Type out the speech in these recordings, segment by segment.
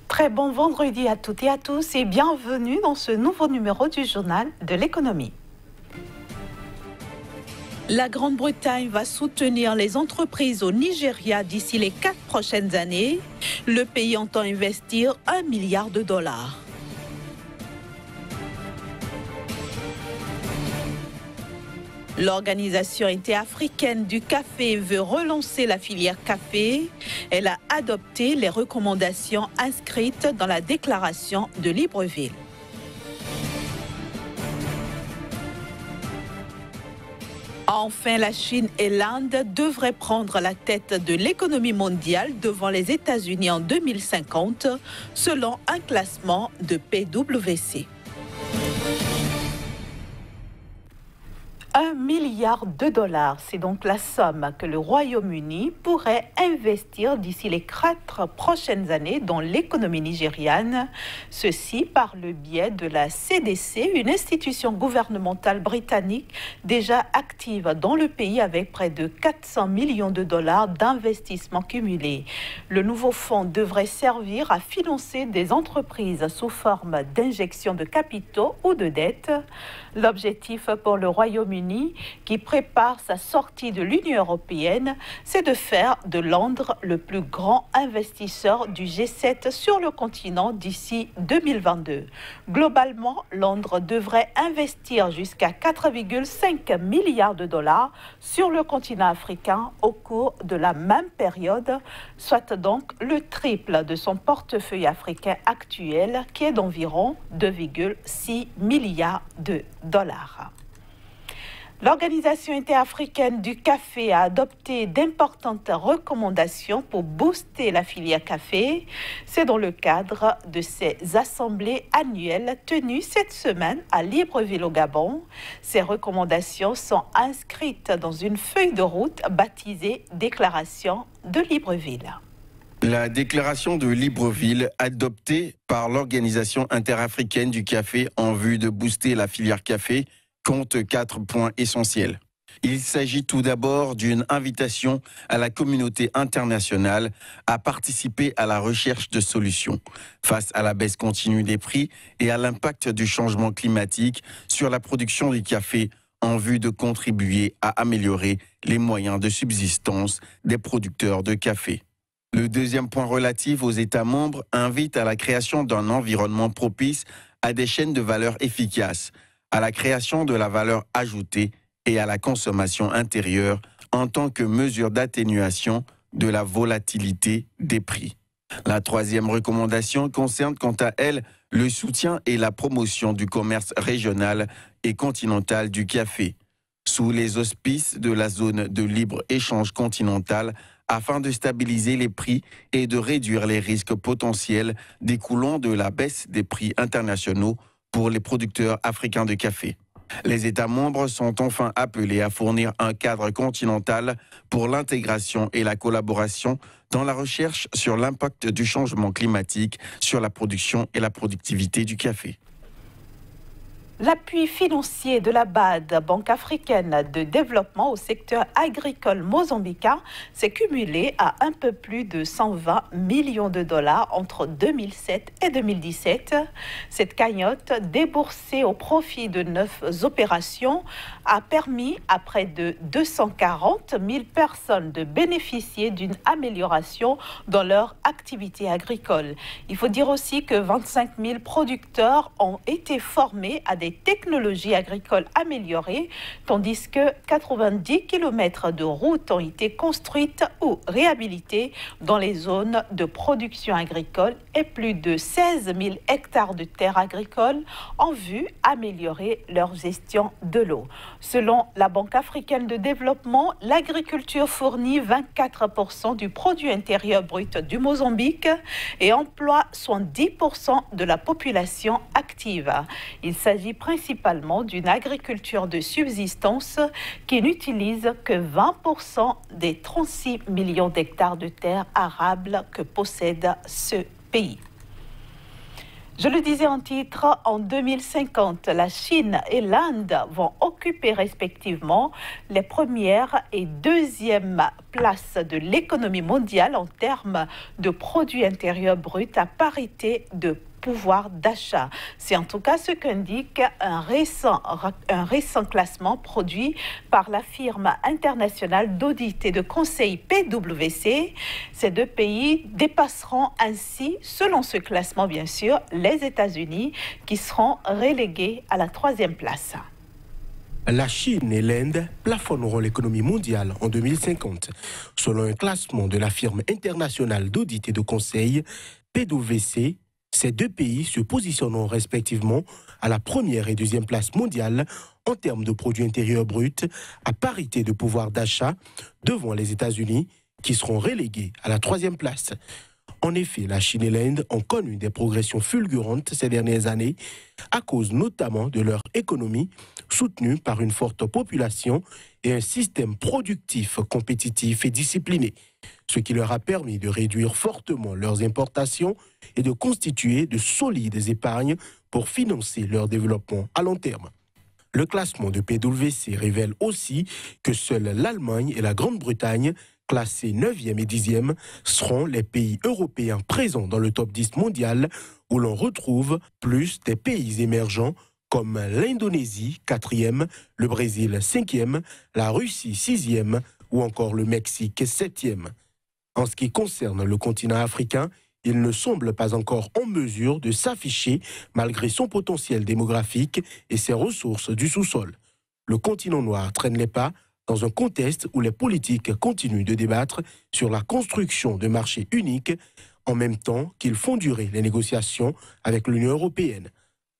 Très bon vendredi à toutes et à tous et bienvenue dans ce nouveau numéro du journal de l'économie. La Grande-Bretagne va soutenir les entreprises au Nigeria d'ici les 4 prochaines années. Le pays entend investir 1 milliard de dollars. L'Organisation interafricaine du café veut relancer la filière café. Elle a adopté les recommandations inscrites dans la déclaration de Libreville. Enfin, la Chine et l'Inde devraient prendre la tête de l'économie mondiale devant les États-Unis en 2050, selon un classement de PwC. 1 milliard de dollars, c'est donc la somme que le Royaume-Uni pourrait investir d'ici les 4 prochaines années dans l'économie nigériane. Ceci par le biais de la CDC, une institution gouvernementale britannique déjà active dans le pays avec près de 400 millions de dollars d'investissements cumulés. Le nouveau fonds devrait servir à financer des entreprises sous forme d'injection de capitaux ou de dettes. L'objectif pour le Royaume-Uni, qui prépare sa sortie de l'Union européenne, c'est de faire de Londres le plus grand investisseur du G7 sur le continent d'ici 2022. Globalement, Londres devrait investir jusqu'à 4,5 milliards de dollars sur le continent africain au cours de la même période, soit donc le triple de son portefeuille africain actuel qui est d'environ 2,6 milliards de dollars. L'Organisation interafricaine du café a adopté d'importantes recommandations pour booster la filière café. C'est dans le cadre de ces assemblées annuelles tenues cette semaine à Libreville au Gabon. Ces recommandations sont inscrites dans une feuille de route baptisée Déclaration de Libreville. La déclaration de Libreville, adoptée par l'Organisation interafricaine du café en vue de booster la filière café, compte 4 points essentiels. Il s'agit tout d'abord d'une invitation à la communauté internationale à participer à la recherche de solutions face à la baisse continue des prix et à l'impact du changement climatique sur la production du café en vue de contribuer à améliorer les moyens de subsistance des producteurs de café. Le deuxième point relatif aux États membres invite à la création d'un environnement propice à des chaînes de valeur efficaces, à la création de la valeur ajoutée et à la consommation intérieure en tant que mesure d'atténuation de la volatilité des prix. La troisième recommandation concerne quant à elle le soutien et la promotion du commerce régional et continental du café, sous les auspices de la zone de libre-échange continentale afin de stabiliser les prix et de réduire les risques potentiels découlant de la baisse des prix internationaux pour les producteurs africains de café. Les États membres sont enfin appelés à fournir un cadre continental pour l'intégration et la collaboration dans la recherche sur l'impact du changement climatique sur la production et la productivité du café. L'appui financier de la BAD, Banque africaine de développement au secteur agricole mozambicain, s'est cumulé à un peu plus de 120 millions de dollars entre 2007 et 2017. Cette cagnotte, déboursée au profit de 9 opérations, a permis à près de 240 000 personnes de bénéficier d'une amélioration dans leur activité agricole. Il faut dire aussi que 25 000 producteurs ont été formés à des technologies agricoles améliorées, tandis que 90 km de routes ont été construites ou réhabilitées dans les zones de production agricole et plus de 16 000 hectares de terres agricoles en vue d'améliorer leur gestion de l'eau. Selon la Banque africaine de développement, l'agriculture fournit 24% du produit intérieur brut du Mozambique et emploie 70% de la population active. Il s'agit principalement d'une agriculture de subsistance qui n'utilise que 20% des 36 millions d'hectares de terres arables que possède ce pays. Je le disais en titre, en 2050, la Chine et l'Inde vont occuper respectivement les premières et deuxièmes places de l'économie mondiale en termes de produits intérieurs bruts à parité de pouvoir d'achat. C'est en tout cas ce qu'indique un récent classement produit par la firme internationale d'audit et de conseil PwC. Ces deux pays dépasseront ainsi, selon ce classement bien sûr, les États-Unis qui seront relégués à la 3e place. La Chine et l'Inde plafonneront l'économie mondiale en 2050. Selon un classement de la firme internationale d'audit et de conseil PwC, ces deux pays se positionneront respectivement à la 1re et 2e place mondiale en termes de produits intérieurs bruts à parité de pouvoir d'achat devant les États-Unis qui seront relégués à la 3e place. En effet, la Chine et l'Inde ont connu des progressions fulgurantes ces dernières années à cause notamment de leur économie soutenue par une forte population et un système productif, compétitif et discipliné, ce qui leur a permis de réduire fortement leurs importations et de constituer de solides épargnes pour financer leur développement à long terme. Le classement de PwC révèle aussi que seuls l'Allemagne et la Grande-Bretagne, classés 9e et 10e, seront les pays européens présents dans le top 10 mondial, où l'on retrouve plus des pays émergents comme l'Indonésie 4e, le Brésil 5e, la Russie 6e ou encore le Mexique 7e. En ce qui concerne le continent africain, il ne semble pas encore en mesure de s'afficher malgré son potentiel démographique et ses ressources du sous-sol. Le continent noir traîne les pas dans un contexte où les politiques continuent de débattre sur la construction de marchés uniques en même temps qu'ils font durer les négociations avec l'Union européenne.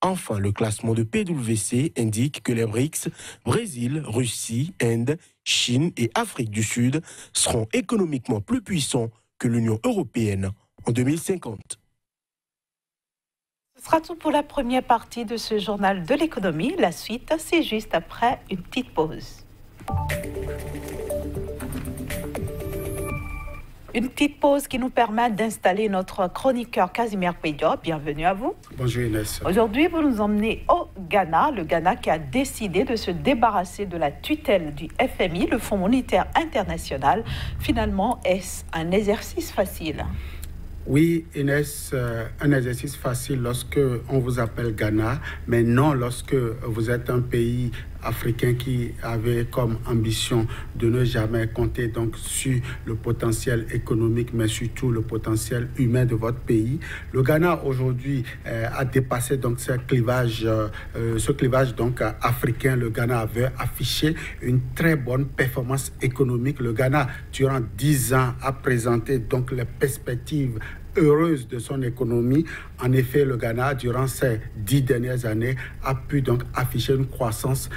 Enfin, le classement de PwC indique que les BRICS, Brésil, Russie, Inde, Chine et Afrique du Sud seront économiquement plus puissants que l'Union européenne en 2050. Ce sera tout pour la première partie de ce journal de l'économie. La suite, c'est juste après une petite pause. Une petite pause qui nous permet d'installer notre chroniqueur Casimir Pédio. Bienvenue à vous. Bonjour Inès. Aujourd'hui, vous nous emmenez au Ghana. Le Ghana qui a décidé de se débarrasser de la tutelle du FMI, le Fonds monétaire international. Finalement, est-ce un exercice facile ? Oui, Inès, un exercice facile lorsque on vous appelle Ghana, mais non lorsque vous êtes un pays africain qui avait comme ambition de ne jamais compter donc sur le potentiel économique, mais surtout le potentiel humain de votre pays. Le Ghana aujourd'hui a dépassé donc ce clivage donc africain. Le Ghana avait affiché une très bonne performance économique. Le Ghana, durant 10 ans, a présenté donc les perspectives heureuse de son économie. En effet, le Ghana, durant ces 10 dernières années, a pu donc afficher une croissance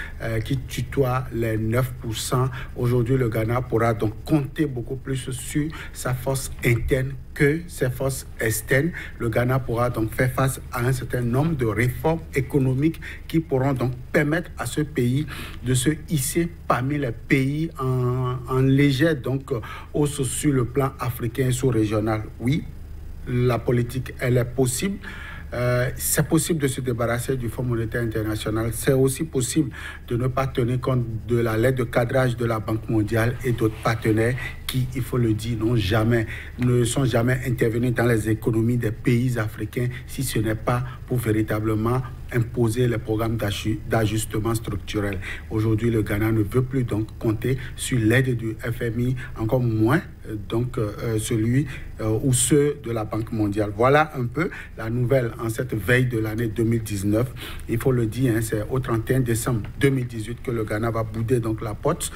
qui tutoie les 9%. Aujourd'hui, le Ghana pourra donc compter beaucoup plus sur sa force interne que ses forces externes. Le Ghana pourra donc faire face à un certain nombre de réformes économiques qui pourront donc permettre à ce pays de se hisser parmi les pays en légère donc hausse sur le plan africain et sous-régional. Oui, la politique, elle est possible. C'est possible de se débarrasser du Fonds monétaire international. C'est aussi possible de ne pas tenir compte de la lettre de cadrage de la Banque mondiale et d'autres partenaires qui, il faut le dire, ne sont jamais intervenus dans les économies des pays africains si ce n'est pas pour véritablement imposer les programmes d'ajustement structurel. Aujourd'hui, le Ghana ne veut plus donc compter sur l'aide du FMI, encore moins celui ou ceux de la Banque mondiale. Voilà un peu la nouvelle en cette veille de l'année 2019. Il faut le dire, c'est au 31 décembre 2018 que le Ghana va bouder donc la porte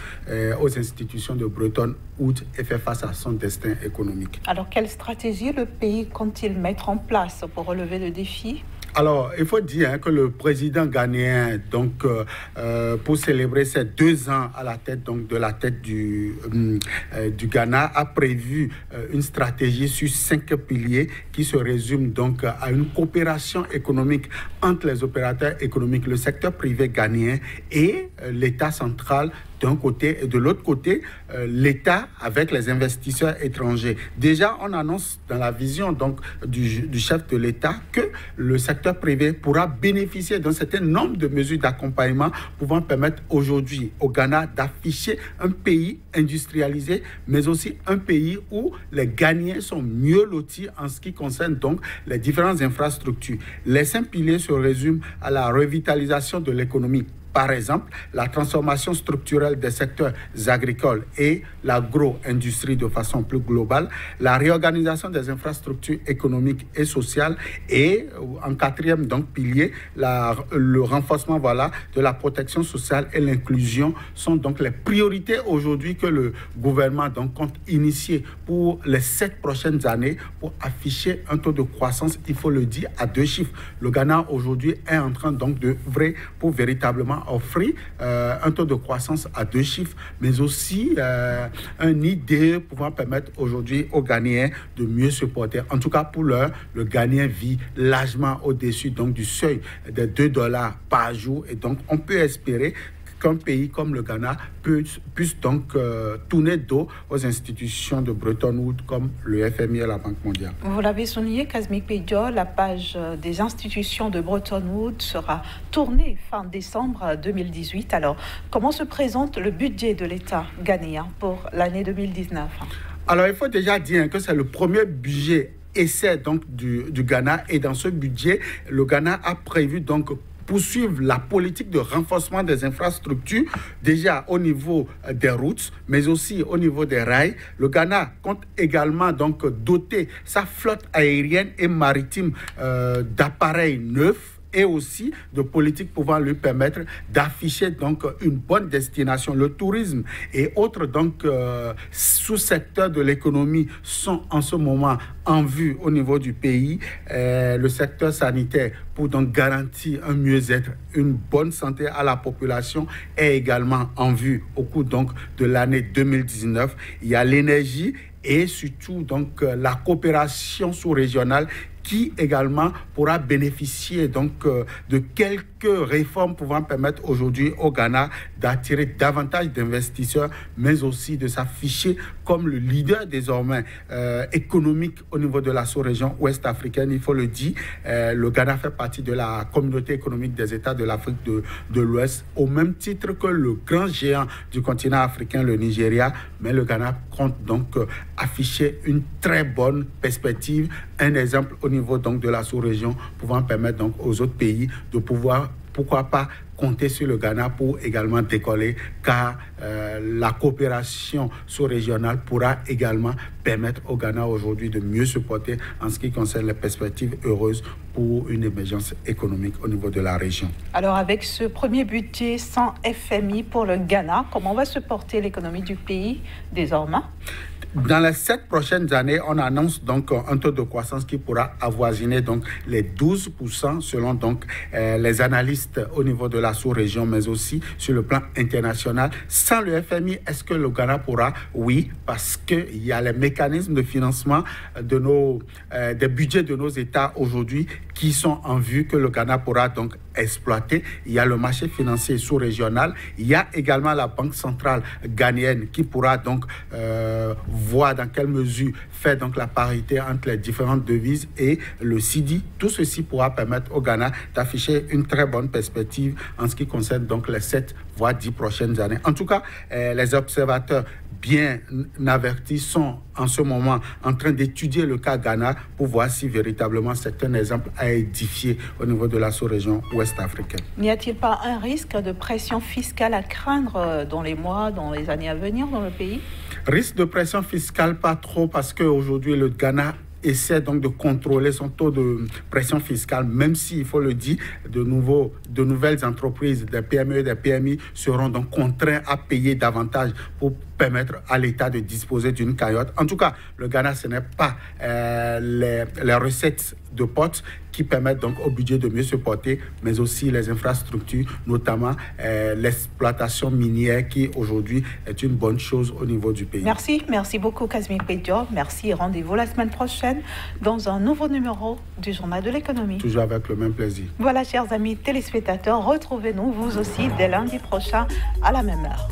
aux institutions de Bretton Woods et faire face à son destin économique. Alors, quelle stratégie le pays compte-t-il mettre en place pour relever le défi ? Alors, il faut dire que le président ghanéen, donc, pour célébrer ses 2 ans à la tête, donc, de la tête du Ghana, a prévu une stratégie sur 5 piliers qui se résument donc à une coopération économique entre les opérateurs économiques, le secteur privé ghanéen et l'État central, d'un côté, et de l'autre côté, l'État avec les investisseurs étrangers. Déjà, on annonce dans la vision donc, du chef de l'État que le secteur privé pourra bénéficier d'un certain nombre de mesures d'accompagnement pouvant permettre aujourd'hui au Ghana d'afficher un pays industrialisé, mais aussi un pays où les Ghanéens sont mieux lotis en ce qui concerne donc les différentes infrastructures. Les 5 piliers se résument à la revitalisation de l'économie. Par exemple, la transformation structurelle des secteurs agricoles et l'agro-industrie de façon plus globale, la réorganisation des infrastructures économiques et sociales et, en 4e donc, pilier, le renforcement de la protection sociale et l'inclusion sont donc les priorités aujourd'hui que le gouvernement donc, compte initier pour les 7 prochaines années pour afficher un taux de croissance, il faut le dire, à 2 chiffres. Le Ghana aujourd'hui est en train donc de vrai pour véritablement offrir un taux de croissance à 2 chiffres, mais aussi un IDE pouvant permettre aujourd'hui aux Ghanéens de mieux se porter. En tout cas, pour l'heure, le Ghanéen vit largement au-dessus donc, du seuil de $2 par jour. Et donc, on peut espérer qu'un pays comme le Ghana puisse donc tourner dos aux institutions de Bretton Woods comme le FMI et la Banque mondiale. Vous l'avez souligné, Kazmi Pédio, la page des institutions de Bretton Woods sera tournée fin décembre 2018. Alors, comment se présente le budget de l'État ghanéen pour l'année 2019 ? Alors, il faut déjà dire que c'est le premier budget essai donc, du Ghana. Et dans ce budget, le Ghana a prévu donc poursuivre la politique de renforcement des infrastructures, déjà au niveau des routes, mais aussi au niveau des rails. Le Ghana compte également donc doter sa flotte aérienne et maritime d'appareils neufs et aussi de politiques pouvant lui permettre d'afficher donc une bonne destination. Le tourisme et autres donc sous-secteurs de l'économie sont en ce moment en vue au niveau du pays. Le secteur sanitaire pour donc garantir un mieux-être, une bonne santé à la population est également en vue au cours donc de l'année 2019. Il y a l'énergie et surtout donc la coopération sous-régionale qui également pourra bénéficier donc de quelques réformes pouvant permettre aujourd'hui au Ghana d'attirer davantage d'investisseurs, mais aussi de s'afficher comme le leader désormais économique au niveau de la sous-région ouest africaine. Il faut le dire, le Ghana fait partie de la communauté économique des États de l'Afrique de l'Ouest, au même titre que le grand géant du continent africain, le Nigeria, mais le Ghana compte donc afficher une très bonne perspective, un exemple au niveau donc de la sous-région pouvant permettre donc aux autres pays de pouvoir, pourquoi pas, compter sur le Ghana pour également décoller, car la coopération sous-régionale pourra également permettre au Ghana aujourd'hui de mieux se porter en ce qui concerne les perspectives heureuses pour une émergence économique au niveau de la région. Alors avec ce premier budget sans FMI pour le Ghana, comment va se porter l'économie du pays désormais ? Dans les 7 prochaines années, on annonce donc un taux de croissance qui pourra avoisiner donc les 12% selon donc les analystes au niveau de la sous-région, mais aussi sur le plan international. Sans le FMI, est-ce que le Ghana pourra? Oui, parce qu'il y a les mécanismes de financement des budgets de nos États aujourd'hui qui sont en vue que le Ghana pourra donc exploiter. Il y a le marché financier sous-régional. Il y a également la Banque centrale ghanéenne qui pourra donc voir dans quelle mesure faire donc la parité entre les différentes devises et le CIDI. Tout ceci pourra permettre au Ghana d'afficher une très bonne perspective en ce qui concerne donc les 7 voire 10 prochaines années. En tout cas, les observateurs bien avertis sont en ce moment en train d'étudier le cas Ghana pour voir si véritablement c'est un exemple à édifier au niveau de la sous-région ouest africaine. N'y a-t-il pas un risque de pression fiscale à craindre dans les mois, dans les années à venir dans le pays? Risque de pression fiscale, pas trop, parce qu'aujourd'hui le Ghana essaie donc de contrôler son taux de pression fiscale, même si, il faut le dire, de nouvelles entreprises, des PME et des PMI seront donc contraints à payer davantage pour permettre à l'État de disposer d'une cagnotte. En tout cas, le Ghana, ce n'est pas les recettes de potes qui permettent donc au budget de mieux se porter, mais aussi les infrastructures, notamment l'exploitation minière qui aujourd'hui est une bonne chose au niveau du pays. Merci beaucoup Kazmi Pédio. Merci et rendez-vous la semaine prochaine dans un nouveau numéro du Journal de l'économie. Toujours avec le même plaisir. Voilà, chers amis téléspectateurs, retrouvez-nous vous aussi dès lundi prochain à la même heure.